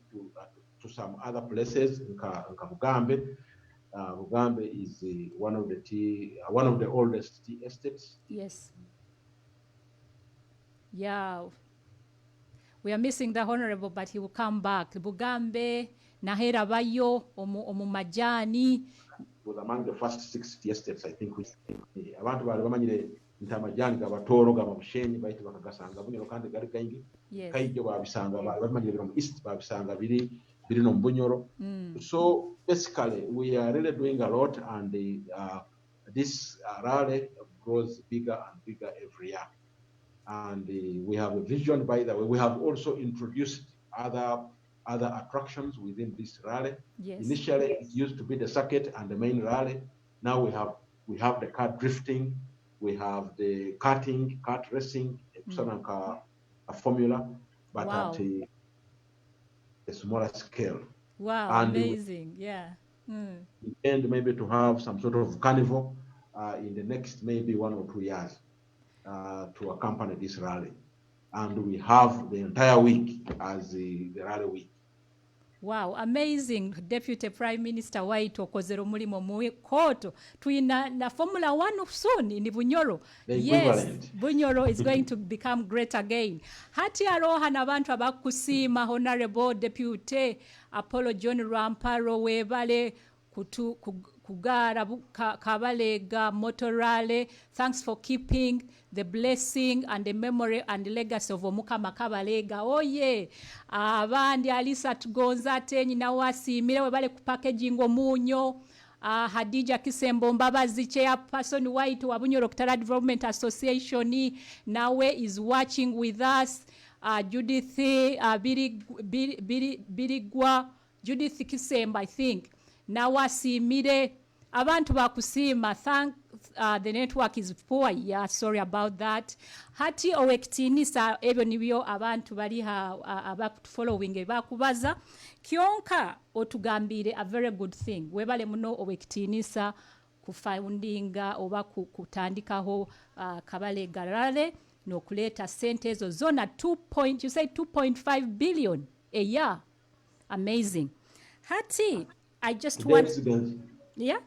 to some other places in Bugambe. Bugambe is one of the oldest tea estates. Yes. Yeah. We are missing the Honorable, but he will come back. Bugambe, Nahera Bayo, Omumajani. Was among the first 6 tea estates, I think. Abantu bali bamanyire ntamajani gabatoro gababushenyi baita bakagasanga Bunyoro kandi gari gaingi. Yes. Kaijo babisanga bamanyire from east babisanga biri no Bunyoro. So basically we are really doing a lot, and this rally grows bigger and bigger every year. And we have a vision, by the way. We have also introduced other attractions within this rally. Yes. Initially, it used to be the circuit and the main rally. Now we have the kart drifting, we have the kart racing, a formula, but wow. at a smaller scale. Wow, and amazing, yeah. And maybe to have some sort of carnival in the next maybe 1 or 2 years to accompany this rally. And we have the entire week as the rally week. Wow, amazing. Deputy Prime Minister Waito kozero mulimo mu koto. Tuina na Formula 1 soon in Bunyoro. Yes, Bunyoro is going to become great again. Hati aroha na bantu abakusima Honorable Deputy Apollo John Rwamporo webale kugara kabalega motorale. Thanks for keeping the blessing and the memory and the legacy of Omukama Kabalega. Oh yeah. Abandi Alisa Tugonza tenyi na wasimire webale ku packaging omunyo. Hadija Kisembo Mbabazi chairperson White wa Bunyoro Kitara Development Association nawe is watching with us. Judith Birigwa, Judith Kisembo, I think. Na wasimire abantu bakusima. Thank the network is poor. Yeah, sorry about that. Hati owekitinisa ebyo nibyo abantu bali about following bakubaza kyonka otugambire a very good thing. Webale muno owekitinisa kufoundinga oba kutandikaho Kabalega rale no kuleta sente ezo zona 2.5 billion a year. Amazing. Hati, I just want... Yeah?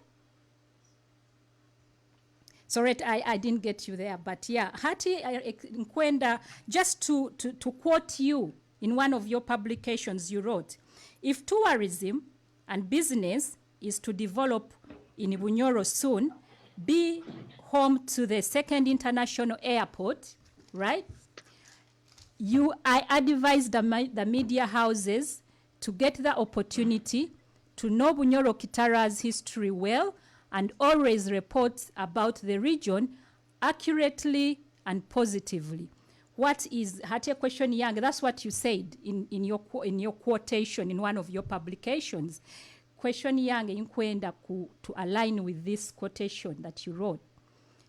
Sorry, I didn't get you there, but yeah. Hati Nkwenda, just to quote you in one of your publications you wrote, if tourism and business is to develop in Bunyoro soon, be home to the second international airport, right? I advise the media houses to get the opportunity to know Bunyoro Kitara's history well and always report about the region accurately and positively. What is Hatia question Young? That's what you said in your quotation in one of your publications. Question Young inkwenda to align with this quotation that you wrote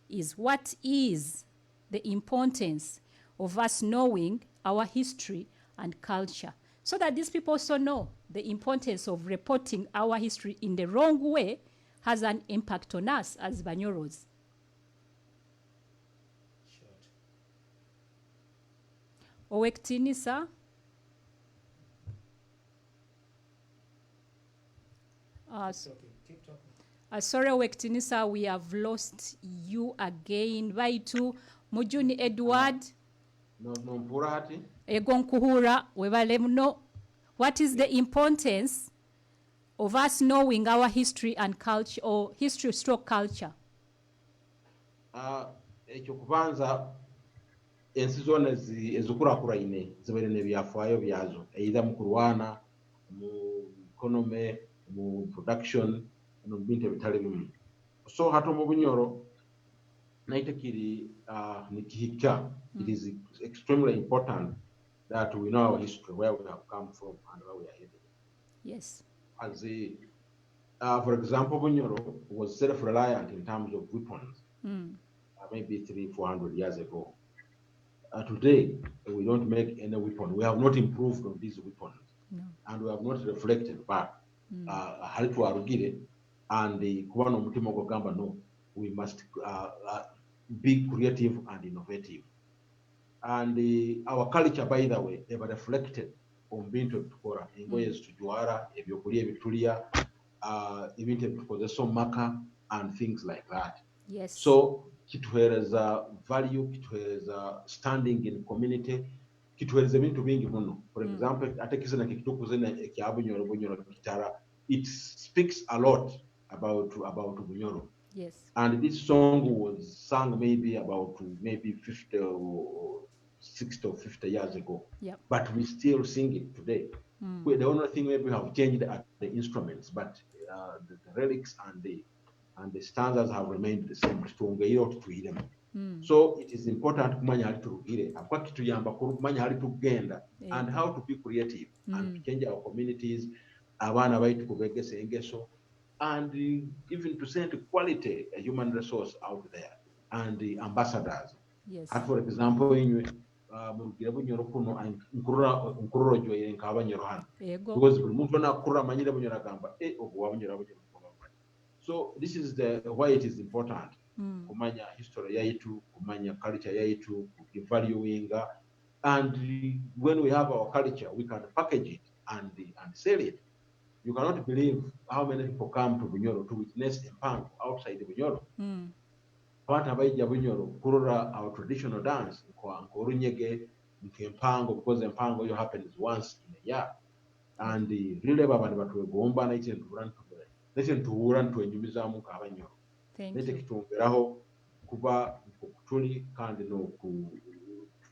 is, what is the importance of us knowing our history and culture, so that these people also know the importance of reporting our history in the wrong way has an impact on us as Banyoros. Owektinisa. Keep talking. Sorry, Owektinisa, we have lost you again. Baitu Mujuni Edward. No mpurati. Egonkuhura webale muno. What is the importance of us knowing our history and culture, or history stroke culture? Ekyo kubanza ensi zona ezikurakuraine zibere nebyafaayo byazo either mu kurwana mu economy mu production no bintu bitali bimu. So hato mu Bunyoro naitekiri nikihika. It is extremely important that we know our history, where we have come from and where we are headed. Yes. As for example, Bunyoro was self-reliant in terms of weapons, maybe 300-400 years ago. today we don't make any weapon. We have not improved on these weapons, No. and we have not reflected back. Hali twarugire and kuba n'omutima ogw'okugamba no, we must be creative and innovative. And our culture, by the way, ever reflected on bintu ebitukora engoye ezitujwara, ebyokulya ebitulya, ebintu ebitukozesa omumaka and things like that. Yes. So kituhereza value, kituhereza standing in community, kituhereza ebintu bingi muno. For example, ate kisena kitukuze ekya Bunyoro kitara, it speaks a lot about Bunyoro. Yes. And this song was sung maybe about 50 or 60 or 50 years ago. Yep. But we still sing it today. The only thing maybe we have changed are the instruments, but the lyrics and the stanzas have remained the same. So it is important kumanya hali turugire, akwa kituyamba kumanya hali tugenda, and how to be creative and to change our communities, abana baitu kubegesa engeso, and even to send quality a human resource out there and the ambassadors. Yes. For example, in murugire Bunyoro kuno nkurura joye nk'abanyoro hano, because buri muntu nakurura amanyire Bunyoro agamba ogwa Bunyoro. So this is why it is important kumanya history yaitu, kumanya culture yaitu, valuing, and when we have our culture we can package it and sell it. You cannot believe how many people come to Bunyoro to witness empango outside Bunyoro. Abantu abaija Bunyoro kurura our traditional dance kwa nkorunyege nk'empango, because empango you happens once in a year, and really babandi batwegomba naite ntuhura ntwenyumizamu nk'abanyoro. Nete kitongeraho kuba tuli kandi no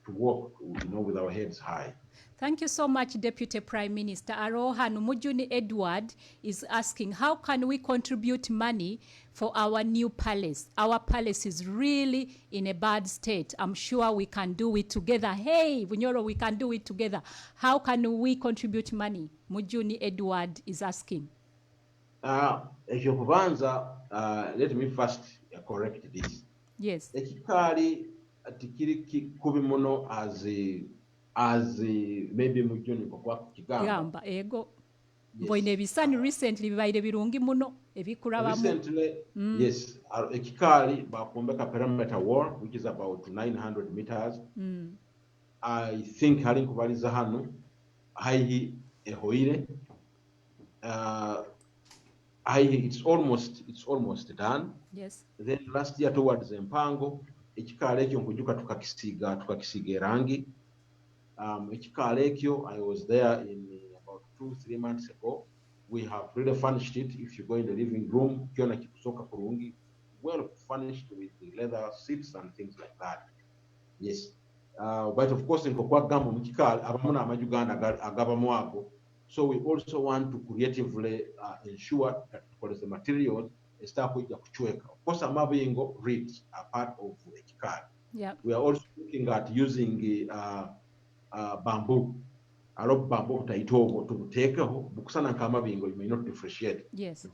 to walk, with our heads high. Thank you so much, Deputy Prime Minister. Aroha Numujuni Edward is asking, how can we contribute money for our new palace? Our palace is really in a bad state. I'm sure we can do it together. Hey, Bunyoro, we can do it together. How can we contribute money? Mujuni Edward is asking. If you kubanza, let me first correct this. Yes. Ekikali tikiri kubimono as maybe mujuni kwa kigamba. Ego. Boine bisani recently bibaire birungi muno ebikurabamu. Recently, yes, ekikali bakombeka perimeter wall which is about 900 meters. I think hari kubaliza hano haihi ehoire. It's almost done. Yes. Then last year towards empango ekikale ekyo nkujuka tukakisiga rangi. Ekikale ekyo I was there in about 2-3 months ago. We have really furnished it. If you go in the living room, kiona kikusoka kurungi, well furnished with the leather seats and things like that. Yes. But of course in kwa gambo mkikale abamuna amajuganda agaba mwago. So we also want to creatively ensure that the materials start kuja kuchweka. Of course, amabingo reeds are part of ekikali. Yeah. We are also looking at using bamboo. A lot of bamboo taitogo to take bukusana kamabingo, you may not differentiate. Yes.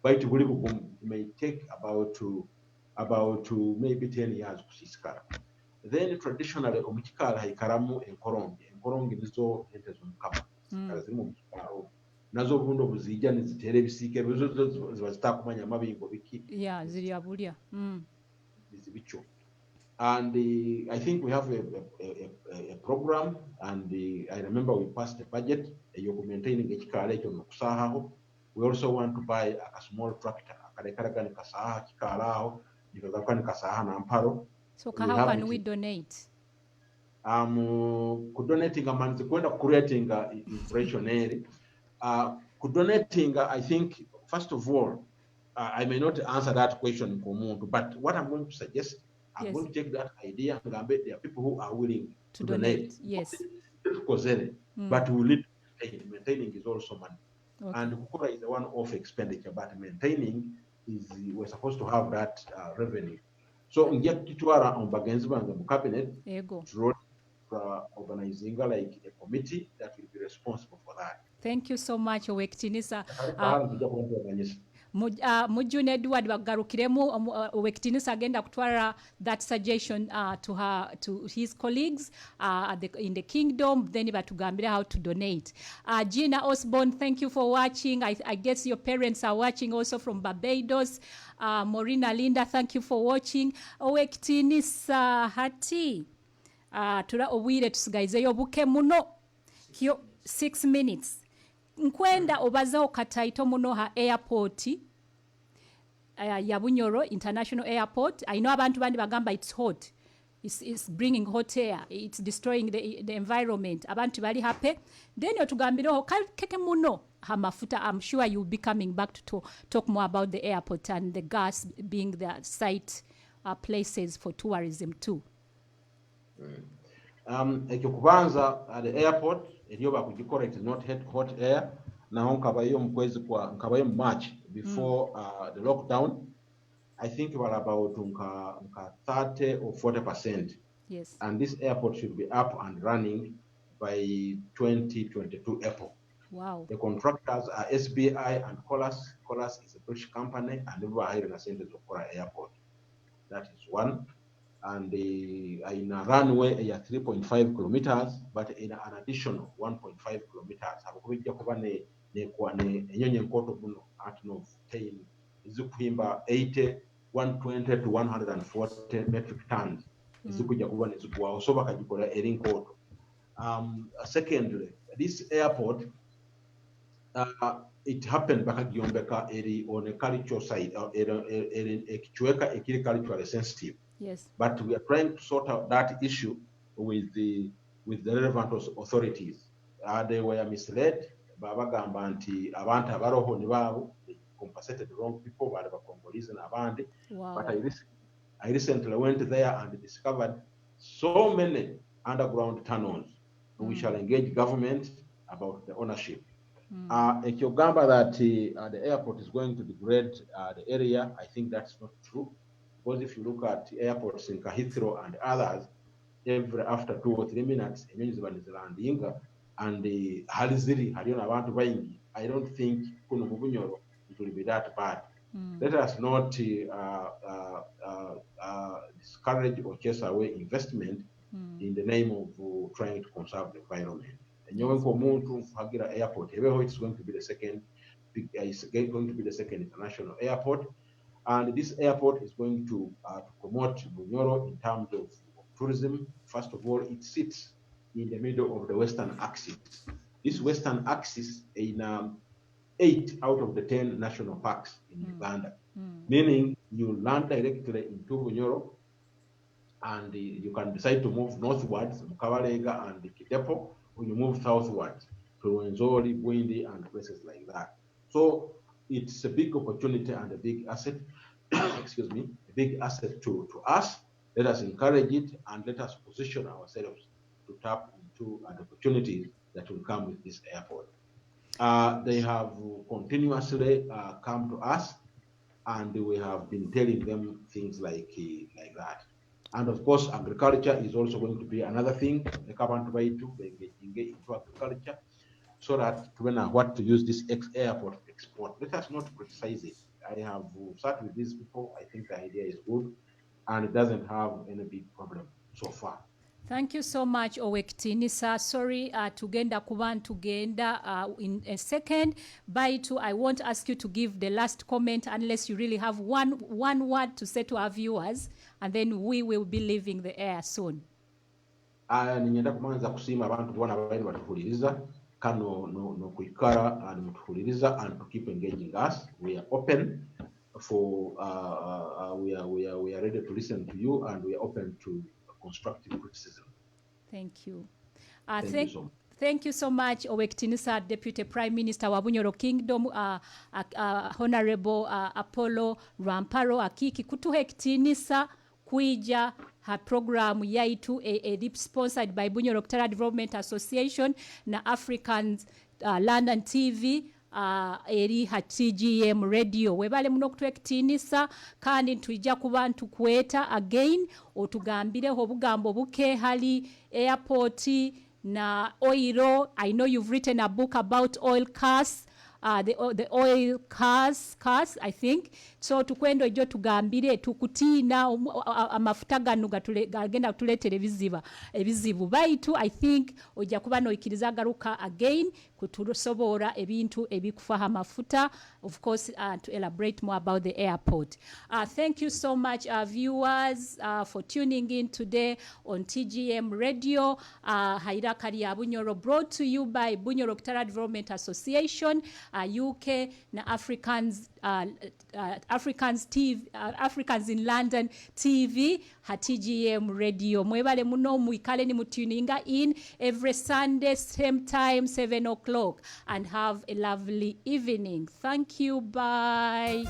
But it may take about maybe 10 years kusiskara. Then traditionally omukikala haikaramu enkorongi nizo ente zomukama. Nazo bundo buzija nizitera ebisiike ziba zitakumanya amabingo biki ziri abulya zibicho. And I think we have a program, and I remember we passed a budget you're maintaining ekikala ekyo nokusahaho. We also want to buy a small tractor akarekaragani kasaha kikalaho nikagakani kasaha na amparo. So how can we donate? Donating amanzi kwenda creating inflationary. Donating, I think, first of all, I may not answer that question, but what I'm going to suggest, I'm going to take that idea and there are people who are willing to donate. Yes. But we need maintaining is also money. Okay. And Kukura is the one-off expenditure, but maintaining is we're supposed to have that revenue. So ngia kitwara on bagenzi banga mu cabinet to organizing like a committee that will be responsible for that. Thank you so much, Owektinisa. Mujune Edward bagarukiremu Owekitinisa agenda kutwara that suggestion to his colleagues in the kingdom, then batugambira how to donate. Gina Osborne, thank you for watching. I guess your parents are watching also from Barbados. Morina Linda, thank you for watching. Owekitinisa hati tura obwire tusigaizeyo buke muno kyo 6 minutes. Nkwenda obazaho kataito muno ha airport ya Bunyoro International Airport. I know abantu bandi bagamba it's hot. It's bringing hot air. It's destroying the environment. Abantu bali happy. Then yotugambireho keke muno ha mafuta. I'm sure you'll be coming back to talk more about the airport and the gas being the site places for tourism too. Ekyokubanza the airport eriyo bakugicorrect not hot air naho nkabayo nkabayo March before the lockdown. I think we're about 30 or 40%. Yes. And this airport should be up and running by 2022 April. Wow. The contractors are SBI and Colas. Colas is a British company, and we are hiring a center of Kora Airport. That is one. And in a runway 3.5 kilometers, but in an additional 1.5 kilometers. Zikuhimba 80, 120 to 140 metric tons. Zikuja kuba nezikuwa osoba kajikola erinkoto. Secondly, this airport, it happened bakagiombeka eri on a cultural side, ekichweka ekiri culturally sensitive. Yes. But we are trying to sort out that issue with the relevant authorities. They were misled. Babagamba nti abantu abaroho ni baabo. They compensated the wrong people. Wow. But I recently went there and discovered so many underground tunnels. We shall engage government about the ownership. Ekyogamba that the airport is going to degrade the area, I think that's not true. Because if you look at airports in Heathrow and others, after 2 or 3 minutes, and the Haliziri, I don't think kuno Bunyoro it will be that bad. Let us not discourage or chase away investment in the name of trying to conserve the environment. And airport, it's going to be the second international airport. And this airport is going to promote Bunyoro in terms of tourism. First of all, it sits in the middle of the Western axis. This Western axis in 8 out of the 10 national parks in Uganda, meaning you land directly into Bunyoro, and you can decide to move northwards, Mukabalega and Kitepo, or you move southwards to Rwenzori, Bwindi, and places like that. So it's a big opportunity and a big asset, excuse me, a big asset to us. Let us encourage it and let us position ourselves to tap into the opportunities that will come with this airport. They have continuously come to us, and we have been telling them things like that. And of course, agriculture is also going to be another thing. The carbon to engage into agriculture, so that to know what to use this airport to export. Let us not criticize it. I have sat with these people. I think the idea is good, and it doesn't have any big problem so far. Thank you so much, Owekitinisa. Sorry, tugenda in a second. I won't ask you to give the last comment unless you really have one word to say to our viewers, and then we will be leaving the air soon. Ninyenda kumanza kusima abantu bona bali batuhuliriza kano no kuikara and mutuhuliriza and to keep engaging us. We are open for we are ready to listen to you, and we are open to constructive criticism. Thank you. Thank you so much, Owekitinisa, Deputy Prime Minister wa Bunyoro Kingdom, Honorable Apollo Rwamporo Akiiki, kutuhekitinisa kuija ha program yaitu sponsored by Bunyoro Development Association na Africans London TV. Eri ha TGM radio webale muno kutwekitinisa kandi tuija kubantu kweta again otugambireho obugambo buke hali airport na oil. I know you've written a book about oil costs. the oil cars I think. So tukwendo jo tugambire tukutina amafuta ganu gagenda kutuletera ebizibu baitu. I think ojja kuba noikiriza garuka again kutusobora ebintu ebikufa amafuta, of course, to elaborate more about the airport. Thank you so much, viewers, for tuning in today on TGM Radio. Hairaka lya Bunyoro, brought to you by Bunyoro Development Association, UK na Africans TV, Africans in London TV, TGM Radio. Mwebale muno muikale ni mutuninga in every Sunday same time 7 o'clock, and have a lovely evening. Thank you. Bye.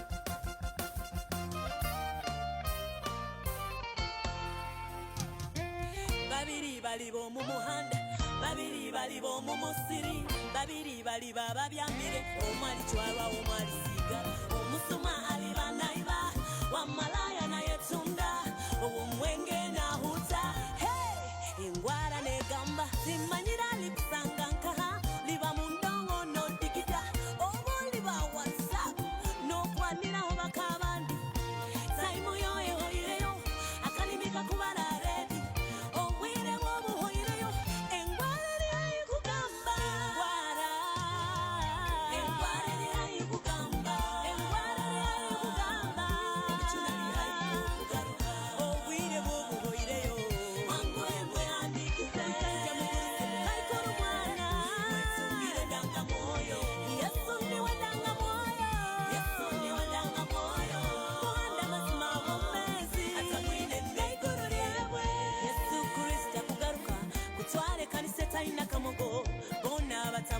Babiri balibo mu muhanda, babiri balibo mu musiri, babiri bali baba byambire, omwali chwalwa omwali siga, omusuma aliba naiba, wamalaya na yetunda, omwenge na huta. Hey, ingwara ne gamba, simanyira likusanga nkaha, liba mundongo no digita, obo liba WhatsApp, no kwanira obakabandi, saimu yoye hoireyo, akalimika kubala redi.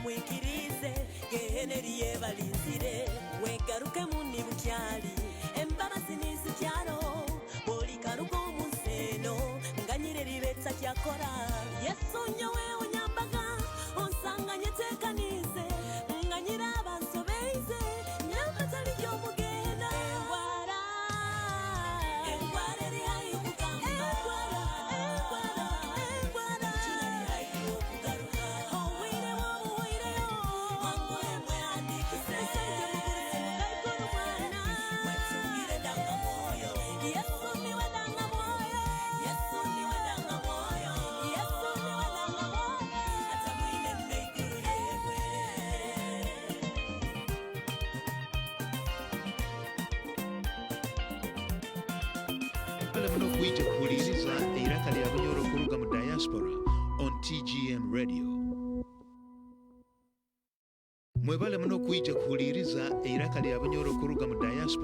Mwikirize geheneriye balizire wegaruke muni bukyali embabazi nizikyalo boli karugo museno nganyire libetsa kyakora Yesu nyowe onyambaga onsanganye tekanize nganyira abansobeize nyamatali gyomugenda engwara eri hayi kugamba Kuija kuhuliriza iraka lya Bunyoro kuruga mu diaspora on TGM Radio. Mwebale muno kuija kuhuliriza iraka lya Bunyoro kuruga mu diaspora